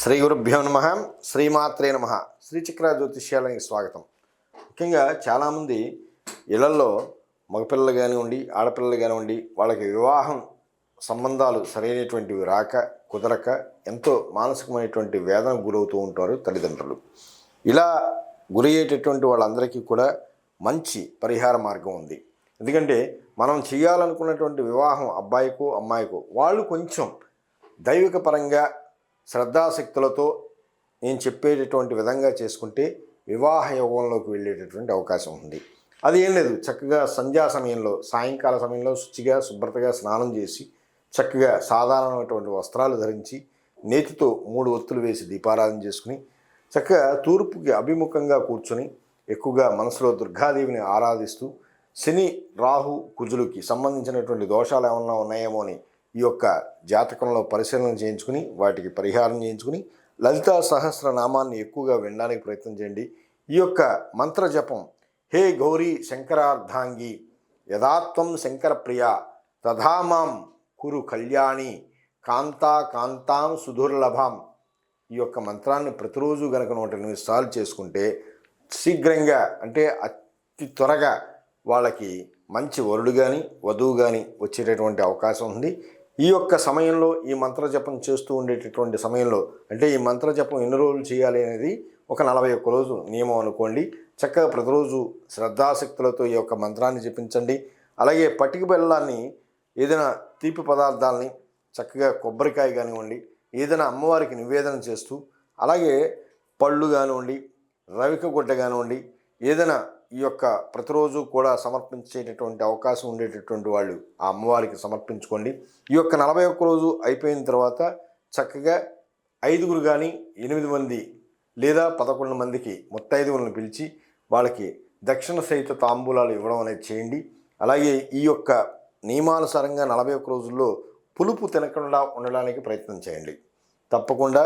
శ్రీ గురుభ్యో నమ. శ్రీమాత్రే నమ. శ్రీచక్ర జ్యోతిష్యాలకి స్వాగతం. ముఖ్యంగా చాలామంది ఇళ్లలో మగపిల్లలు కానివ్వండి, ఆడపిల్లలు కానివ్వండి, వాళ్ళకి వివాహం సంబంధాలు సరైనటువంటివి రాక, కుదరక ఎంతో మానసికమైనటువంటి వేదనకు గురవుతూ ఉంటారు తల్లిదండ్రులు. ఇలా గురయ్యేటటువంటి వాళ్ళందరికీ కూడా మంచి పరిహార మార్గం ఉంది. ఎందుకంటే మనం చేయాలనుకున్నటువంటి వివాహం అబ్బాయికో అమ్మాయికో వాళ్ళు కొంచెం దైవిక పరంగా శ్రద్ధాశక్తులతో నేను చెప్పేటటువంటి విధంగా చేసుకుంటే వివాహ యోగంలోకి వెళ్ళేటటువంటి అవకాశం ఉంది. అది ఏం లేదు, చక్కగా సంధ్యా సమయంలో, సాయంకాల సమయంలో శుచిగా శుభ్రతగా స్నానం చేసి చక్కగా సాధారణమైనటువంటి వస్త్రాలు ధరించి నేతితో 3 ఒత్తులు వేసి దీపారాధన చేసుకుని చక్కగా తూర్పుకి అభిముఖంగా కూర్చొని ఎక్కువగా మనసులో దుర్గాదేవిని ఆరాధిస్తూ శని రాహు కుజులకి సంబంధించినటువంటి దోషాలు ఏమన్నా ఉన్నాయేమో అని ఈ యొక్క జాతకంలో పరిశీలన చేయించుకుని వాటికి పరిహారం చేయించుకుని లలితా సహస్రనామాన్ని ఎక్కువగా వినడానికి ప్రయత్నం చేయండి. ఈ యొక్క మంత్ర జపం హే గౌరీ శంకరార్ధాంగి యథాత్వం శంకర ప్రియ తథామాం కురు కళ్యాణి కాంతాం సుదుర్లభాం. ఈ యొక్క మంత్రాన్ని ప్రతిరోజు గనక 108 సార్లు చేసుకుంటే శీఘ్రంగా, అంటే అతి త్వరగా వాళ్ళకి మంచి వరుడు కానీ వధువు కానీ వచ్చేటటువంటి అవకాశం ఉంది. ఈ యొక్క సమయంలో ఈ మంత్రజపం చేస్తూ ఉండేటటువంటి సమయంలో, అంటే ఈ మంత్రజపం ఎన్ని రోజులు చేయాలి అనేది ఒక 41 రోజు నియమం అనుకోండి. చక్కగా ప్రతిరోజు శ్రద్ధాశక్తులతో ఈ యొక్క మంత్రాన్ని జపించండి. అలాగే పటిక బెల్లాన్ని, ఏదైనా తీపి పదార్థాలని చక్కగా కొబ్బరికాయ కానివ్వండి, ఏదైనా అమ్మవారికి నివేదన చేస్తూ, అలాగే పళ్ళు కానివ్వండి, రవిక గుడ్డ కానివ్వండి, ఏదైనా ఈ యొక్క ప్రతిరోజు కూడా సమర్పించేటటువంటి అవకాశం ఉండేటటువంటి వాళ్ళు ఆ అమ్మవారికి సమర్పించుకోండి. ఈ యొక్క 41 రోజు అయిపోయిన తర్వాత చక్కగా 5 కానీ 8 మంది లేదా 11 మందికి ముత్తైదువులను పిలిచి వాళ్ళకి దక్షిణ సహిత తాంబూలాలు ఇవ్వడం అనేది చేయండి. అలాగే ఈ యొక్క నియమానుసారంగా 41 రోజుల్లో పులుపు తినకుండా ఉండడానికి ప్రయత్నం చేయండి. తప్పకుండా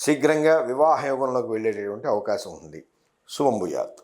శీఘ్రంగా వివాహ యోగంలోకి వెళ్ళేటటువంటి అవకాశం ఉంది. శుభం భూయాత్.